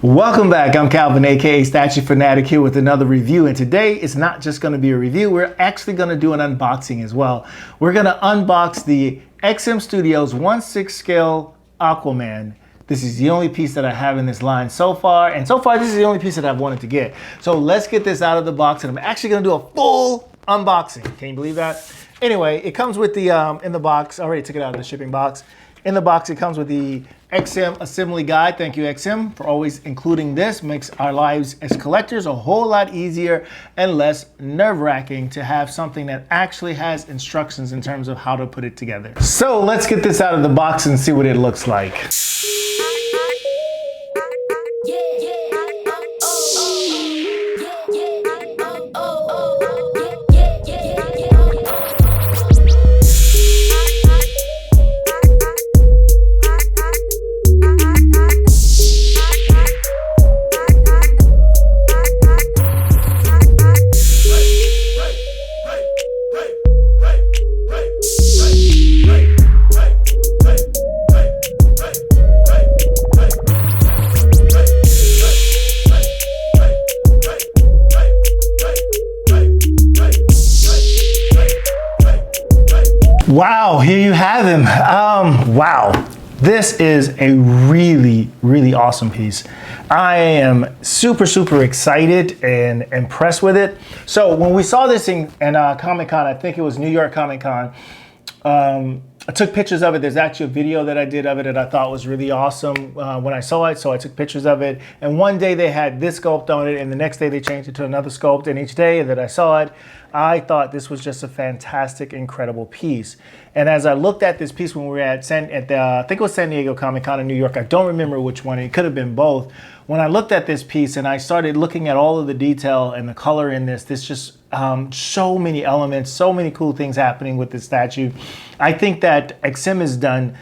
Welcome back. I'm Calvin, aka Statue Fanatic, here with another review. And today it's not just going to be a review, we're actually going to do an unboxing as well. We're going to unbox the XM Studios 1/6 scale Aquaman. This is the only piece that I have in this line so far, and so far this is the only piece that I've wanted to get. So let's get this out of the box, and I'm actually going to do a full unboxing. Can you believe that? Anyway, it comes with the in the box. I already took it out of the shipping box. In the box, it comes with the XM assembly guide. Thank you, XM, for always including this. Makes our lives as collectors a whole lot easier and less nerve-wracking to have something that actually has instructions in terms of how to put it together. So let's get this out of the box and see what it looks like. Wow, here you have him. Wow, this is a really awesome piece. I am super excited and impressed with it. So when we saw this in Comic-Con, I think it was New York Comic-Con, I took pictures of it. There's actually a video that I did of it that I thought was really awesome when I saw it, so I took pictures of it. And one day they had this sculpt on it, and the next day they changed it to another sculpt, and each day that I saw it, I thought this was just a fantastic, incredible piece. And as I looked at this piece when we were at I think it was San Diego Comic-Con in New York, I don't remember which one, it could have been both. When I looked at this piece and I started looking at all of the detail and the color in this just so many elements, so many cool things happening with this statue. I think that XM has done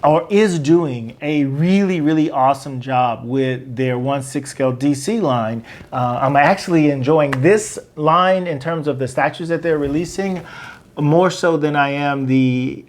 or is doing a really awesome job with their 1/6 scale DC line. I'm actually enjoying this line in terms of the statues that they're releasing more so than I am the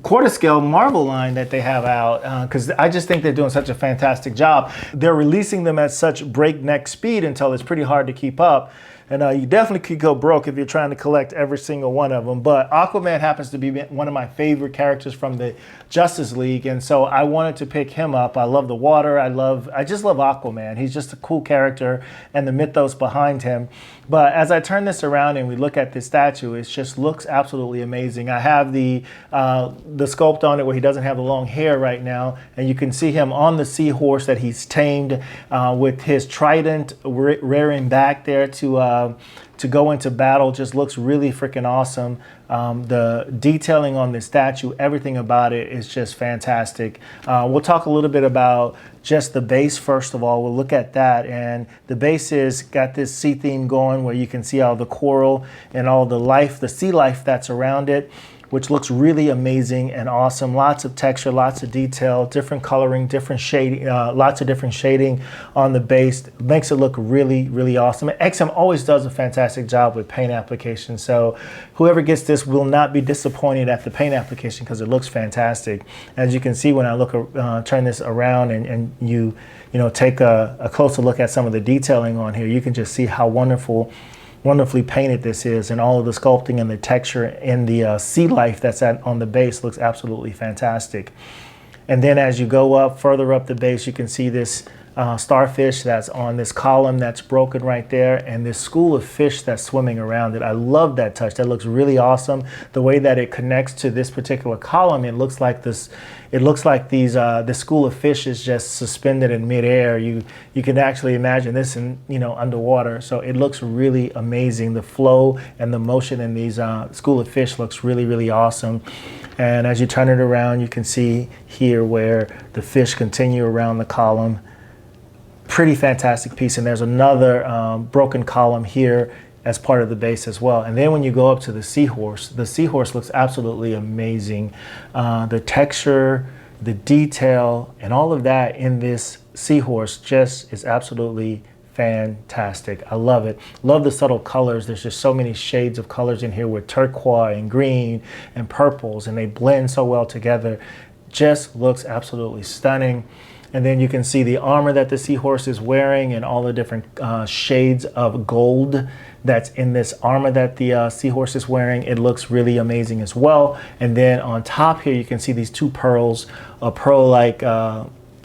quarter scale Marvel line that they have out, because I just think they're doing such a fantastic job. They're releasing them at such breakneck speed until it's pretty hard to keep up. And you definitely could go broke if you're trying to collect every single one of them. But Aquaman happens to be one of my favorite characters from the Justice League, and so I wanted to pick him up. I love the water. I just love Aquaman. He's just a cool character and the mythos behind him. But as I turn this around and we look at this statue, it just looks absolutely amazing. I have the sculpt on it where he doesn't have the long hair right now, and you can see him on the seahorse that he's tamed with his trident rearing back there to go into battle. Just looks really freaking awesome. The detailing on the statue, everything about it is just fantastic. We'll talk a little bit about just the base first of all. We'll look at that, and the base is got this sea theme going where you can see all the coral and all the life, the sea life that's around it, which looks really amazing and awesome. Lots of texture, lots of detail, different coloring, different shading, lots of different shading on the base. Makes it look really awesome. XM always does a fantastic job with paint application, so whoever gets this will not be disappointed at the paint application because it looks fantastic. As you can see when I turn this around and you take a closer look at some of the detailing on here, you can just see how wonderfully painted this is, and all of the sculpting and the texture and the sea life that's on the base looks absolutely fantastic. And then as you go up further up the base, you can see this starfish that's on this column that's broken right there, and this school of fish that's swimming around it. I love that touch. That looks really awesome. The way that it connects to this particular column, it looks like this. It looks like this school of fish is just suspended in midair. You can actually imagine this in underwater. So it looks really amazing. The flow and the motion in these school of fish looks really awesome. And as you turn it around, you can see here where the fish continue around the column. Pretty fantastic piece. And there's another broken column here as part of the base as well. And then when you go up to the seahorse looks absolutely amazing. The texture, the detail, and all of that in this seahorse just is absolutely fantastic. I love it. Love the subtle colors. There's just so many shades of colors in here with turquoise and green and purples, and they blend so well together. Just looks absolutely stunning. And then you can see the armor that the seahorse is wearing and all the different shades of gold that's in this armor that the seahorse is wearing. It looks really amazing as well. And then on top here, you can see these two pearls, pearl-like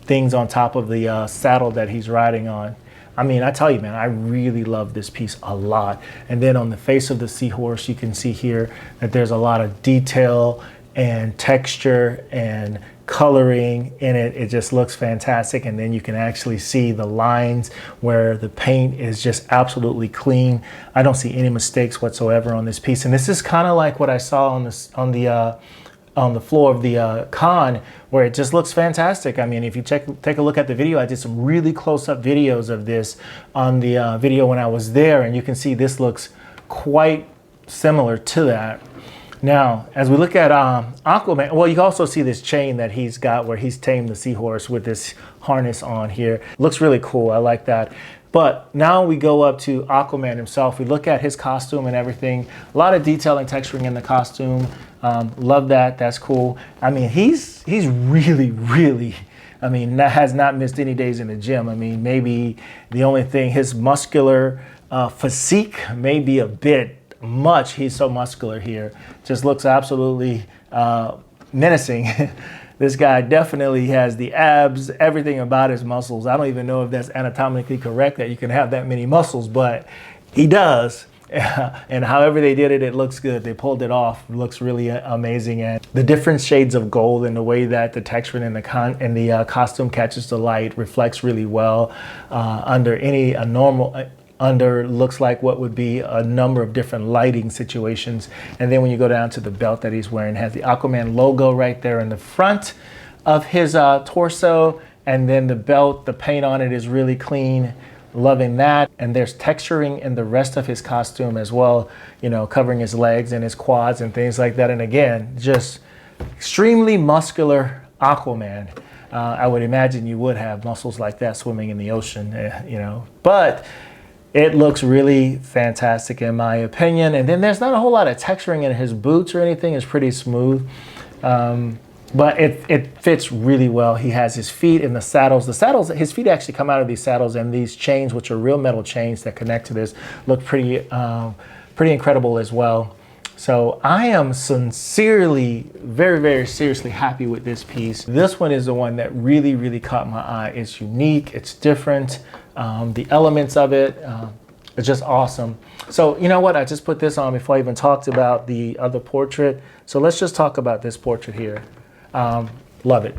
things on top of the saddle that he's riding on. I mean, I tell you, man, I really love this piece a lot. And then on the face of the seahorse, you can see here that there's a lot of detail and texture and coloring in it. It just looks fantastic. And then you can actually see the lines where the paint is just absolutely clean. I don't see any mistakes whatsoever on this piece. And this is kind of like what I saw on the floor of the con, where it just looks fantastic. I mean, if you take a look at the video, I did some really close-up videos of this on the video when I was there, and you can see this looks quite similar to that. Now, as we look at Aquaman, well, you can also see this chain that he's got where he's tamed the seahorse with this harness on here. Looks really cool. I like that. But now we go up to Aquaman himself. We look at his costume and everything. A lot of detail and texturing in the costume. Love that. That's cool. I mean, he's really, really, I mean, has not missed any days in the gym. I mean, maybe the only thing, his muscular physique may be a bit much. He's so muscular here. Just looks absolutely menacing. This guy definitely has the abs, everything about his muscles. I don't even know if that's anatomically correct that you can have that many muscles, but he does. And however they did it, it looks good. They pulled it off. It looks really amazing. And the different shades of gold and the way that the texture in the costume catches the light reflects really well under under looks like what would be a number of different lighting situations. And then when you go down to the belt that he's wearing, it has the Aquaman logo right there in the front of his torso. And then the belt, the paint on it is really clean. Loving that. And there's texturing in the rest of his costume as well, you know, covering his legs and his quads and things like that. And again, just extremely muscular Aquaman. I would imagine you would have muscles like that swimming in the ocean, you know, but it looks really fantastic in my opinion. And then there's not a whole lot of texturing in his boots or anything. It's pretty smooth. But it fits really well. He has his feet in the saddles. The saddles, his feet actually come out of these saddles, and these chains, which are real metal chains that connect to this, look pretty incredible as well. So I am sincerely, very, very seriously happy with this piece. This one is the one that really, really caught my eye. It's unique, it's different. The elements of it, it's just awesome. So you know what? I just put this on before I even talked about the other portrait. So let's just talk about this portrait here. Love it.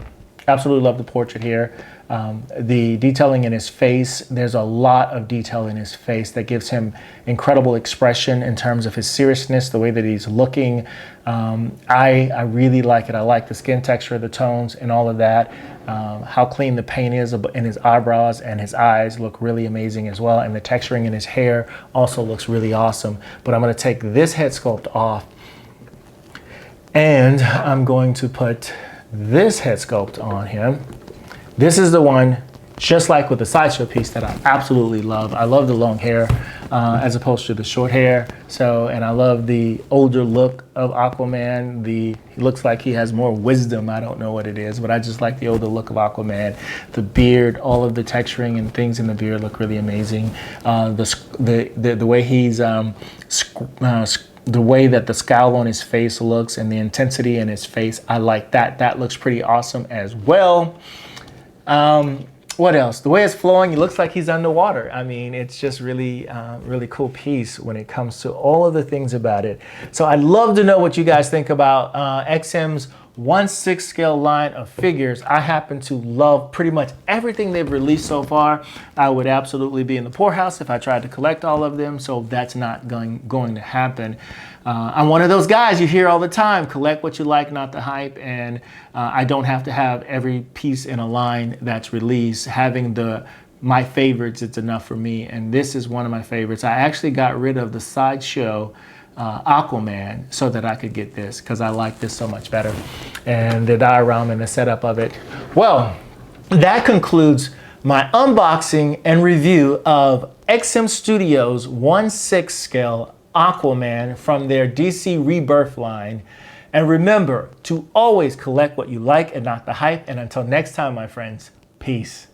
Absolutely love the portrait here. The detailing in his face, there's a lot of detail in his face that gives him incredible expression in terms of his seriousness, the way that he's looking. I really like it. I like the skin texture, the tones, and all of that. How clean the paint is in his eyebrows, and his eyes look really amazing as well. And the texturing in his hair also looks really awesome. But I'm going to take this head sculpt off, and I'm going to put this head sculpt on him. This is the one, just like with the sideshow piece, that I absolutely love. I love the long hair as opposed to the short hair. So, and I love the older look of Aquaman. He looks like he has more wisdom. I don't know what it is, but I just like the older look of Aquaman. The beard, all of the texturing and things in the beard look really amazing. The way he's the way that the scowl on his face looks and the intensity in his face, I like that. That looks pretty awesome as well. What else? The way it's flowing, it looks like he's underwater. I mean, it's just really, really cool piece when it comes to all of the things about it. So I'd love to know what you guys think about XM's 1/6 scale line of figures. I happen to love pretty much everything they've released so far. I would absolutely be in the poorhouse if I tried to collect all of them, so that's not going to happen. I'm one of those guys you hear all the time, collect what you like, not the hype, and I don't have to have every piece in a line that's released. Having my favorites, it's enough for me, and this is one of my favorites. I actually got rid of the Sideshow Aquaman so that I could get this, because I like this so much better, and the diorama and the setup of it. Well, that concludes my unboxing and review of XM Studios 1/6 scale Aquaman from their DC Rebirth line. And remember to always collect what you like and not the hype. And until next time, my friends, Peace.